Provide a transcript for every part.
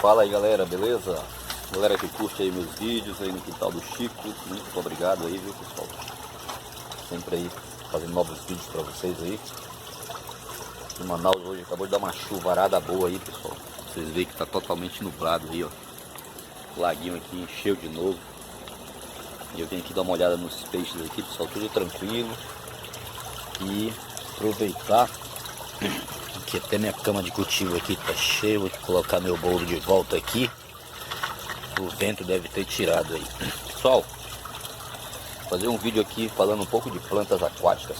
Fala aí galera, beleza? Galera que curte aí meus vídeos aí no quintal do Chico, muito obrigado aí, viu pessoal? Sempre aí fazendo novos vídeos pra vocês aí. Em Manaus hoje acabou de dar uma chuvarada boa aí, pessoal. Vocês veem que tá totalmente nublado aí, ó. O laguinho aqui encheu de novo. E eu vim aqui dar uma olhada nos peixes aqui, pessoal, tudo tranquilo. E aproveitar que até minha cama de cultivo aqui tá cheia. Vou colocar meu bolo de volta aqui. O vento deve ter tirado aí. Pessoal, fazer um vídeo aqui falando um pouco de plantas aquáticas.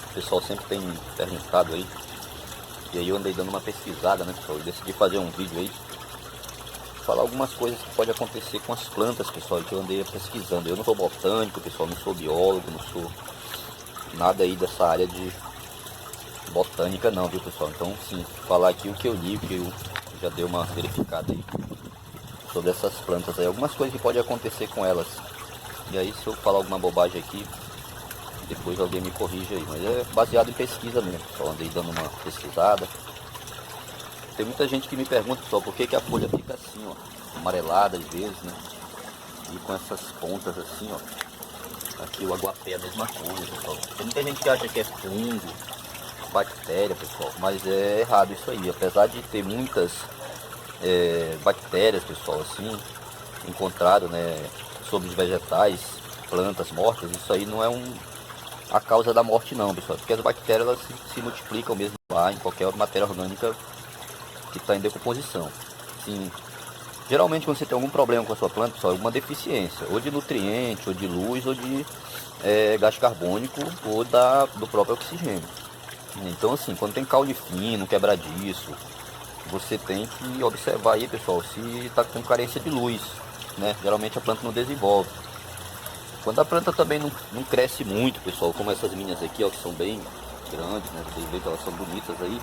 O pessoal sempre tem perguntado aí. E aí eu andei dando uma pesquisada, né, pessoal? Eu decidi fazer um vídeo aí, falar algumas coisas que pode acontecer com as plantas, pessoal, que eu andei pesquisando. Eu não sou botânico, pessoal, não sou biólogo, não sou nada aí dessa área de botânica não, viu, pessoal? Então, sim, falar aqui o que eu li, que eu já dei uma verificada aí sobre essas plantas aí, algumas coisas que pode acontecer com elas. E aí, se eu falar alguma bobagem aqui, depois alguém me corrige aí, mas é baseado em pesquisa mesmo, pessoal. Andei dando uma pesquisada. Tem muita gente que me pergunta, pessoal, por que que a folha fica assim, ó, amarelada às vezes, né? E com essas pontas assim, ó. Aqui o aguapé é a mesma coisa, pessoal. Tem muita gente que acha que é fungo, bactéria, pessoal, mas é errado isso aí. Apesar de ter muitas bactérias, pessoal, assim, encontrado, né, sobre os vegetais, plantas mortas, isso aí não é a causa da morte não, pessoal, porque as bactérias elas se multiplicam mesmo lá em qualquer matéria orgânica que está em decomposição. Sim, geralmente quando você tem algum problema com a sua planta, pessoal, alguma deficiência, ou de nutriente, ou de luz, ou de gás carbônico, ou do próprio oxigênio. Então assim, quando tem caule fino, quebradiço, você tem que observar aí, pessoal, se está com carência de luz, né? Geralmente a planta não desenvolve. Quando a planta também não cresce muito, pessoal, como essas minhas aqui, ó, que são bem grandes, né? Vocês veem que elas são bonitas aí.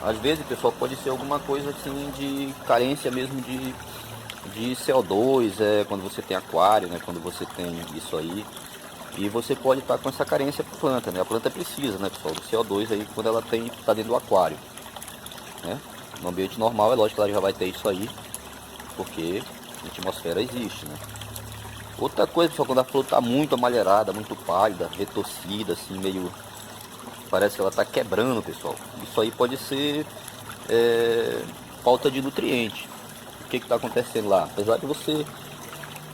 Às vezes, pessoal, pode ser alguma coisa assim de carência mesmo de CO2, quando você tem aquário, né? Quando você tem isso aí. E você pode estar com essa carência para a planta, né? A planta precisa, né, pessoal, do CO2 aí quando ela está dentro do aquário, né? No ambiente normal, é lógico que ela já vai ter isso aí, porque a atmosfera existe, né? Outra coisa, pessoal, quando a flor está muito amarelada, muito pálida, retorcida, assim, meio... parece que ela está quebrando, pessoal. Isso aí pode ser falta de nutriente. O que está acontecendo lá? Apesar de você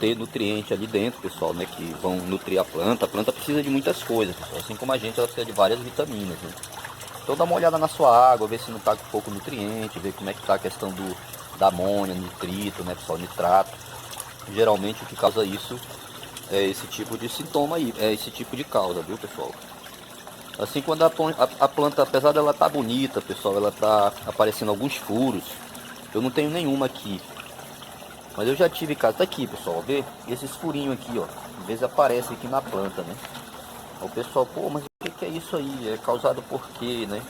ter nutriente ali dentro, pessoal, né, que vão nutrir a planta precisa de muitas coisas, pessoal. Assim como a gente, ela precisa de várias vitaminas, né? Então dá uma olhada na sua água, ver se não está com pouco nutriente, ver como é que está a questão da amônia, nitrito, né, pessoal, nitrato. Geralmente o que causa isso é esse tipo de sintoma aí, é esse tipo de causa, viu, pessoal? Assim, quando a planta, apesar dela estar bonita, pessoal, ela está aparecendo alguns furos. Eu não tenho nenhuma aqui, mas eu já tive caso. Tá aqui, pessoal, vê esses furinhos aqui, ó, às vezes aparece aqui na planta, né? O pessoal, pô, mas o que é isso aí? É causado por quê, né?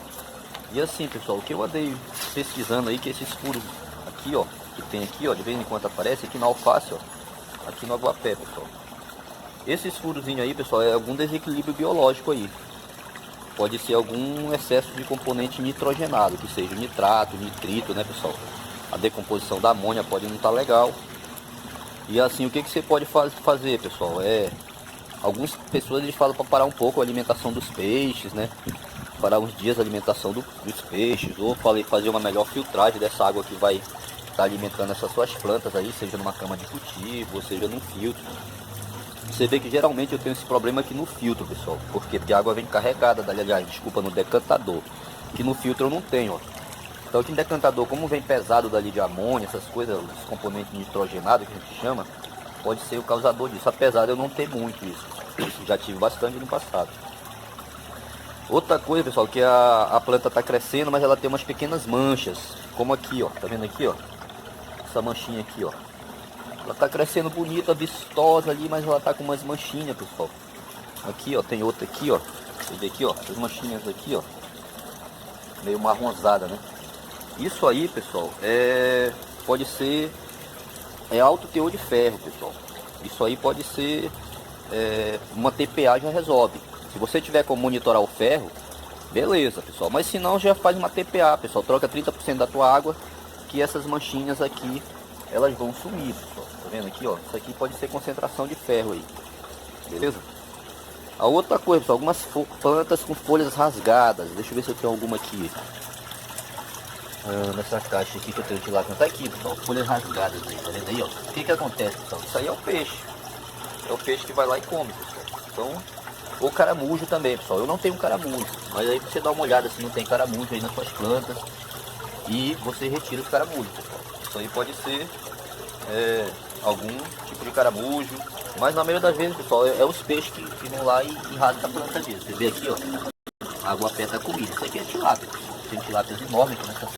E assim, pessoal, o que eu andei pesquisando aí, que esses furos aqui, ó, que tem aqui, ó, de vez em quando aparece aqui na alface, ó, aqui no aguapé, pessoal. Esses furozinhos aí, pessoal, é algum desequilíbrio biológico aí. Pode ser algum excesso de componente nitrogenado, que seja nitrato, nitrito, né, pessoal? A decomposição da amônia pode não estar legal. E assim, o que você pode fazer, pessoal? Algumas pessoas eles falam para parar um pouco a alimentação dos peixes, né? Parar uns dias a alimentação dos peixes, ou fazer uma melhor filtragem dessa água que vai estar alimentando essas suas plantas aí, seja numa cama de cultivo, ou seja num filtro. Você vê que geralmente eu tenho esse problema aqui no filtro, pessoal. Por quê? Porque a água vem carregada, aliás, desculpa, no decantador. Que no filtro eu não tenho, ó. Então aqui no decantador, como vem pesado dali de amônia, essas coisas, os componentes nitrogenados que a gente chama, pode ser o causador disso, apesar de eu não ter muito isso. Já tive bastante no passado. Outra coisa, pessoal, que a planta está crescendo, mas ela tem umas pequenas manchas, como aqui, ó, tá vendo aqui, ó? Essa manchinha aqui, ó. Ela tá crescendo bonita, vistosa ali, mas ela tá com umas manchinhas, pessoal. Aqui, ó, tem outra aqui, ó. Você vê aqui, ó, essas manchinhas aqui, ó. Meio marronzada, né? Isso aí, pessoal, pode ser alto teor de ferro, pessoal. Isso aí pode ser uma TPA já resolve. Se você tiver como monitorar o ferro, beleza, pessoal. Mas se não, já faz uma TPA, pessoal. Troca 30% da tua água, que essas manchinhas aqui, elas vão sumir, pessoal. Tá vendo aqui, ó? Isso aqui pode ser concentração de ferro aí, beleza? A outra coisa, pessoal, algumas plantas com folhas rasgadas. Deixa eu ver se eu tenho alguma aqui. Nessa caixa aqui que eu tenho de lá, tá aqui, pessoal, folhas rasgadas aí, tá vendo aí, ó? O que que acontece, pessoal? Isso aí é o peixe. É o peixe que vai lá e come, pessoal. Então, ou caramujo também, pessoal. Eu não tenho caramujo, mas aí você dá uma olhada se não tem caramujo aí nas suas plantas e você retira os caramujos, pessoal. Isso aí pode ser algum tipo de caramujo, mas na maioria das vezes, pessoal, é os peixes que vão lá e rasgam a planta mesmo. Você vê aqui, ó, a água pé tá comida. Isso aqui é tilápia, pessoal. Tem tilápias enormes aqui nessa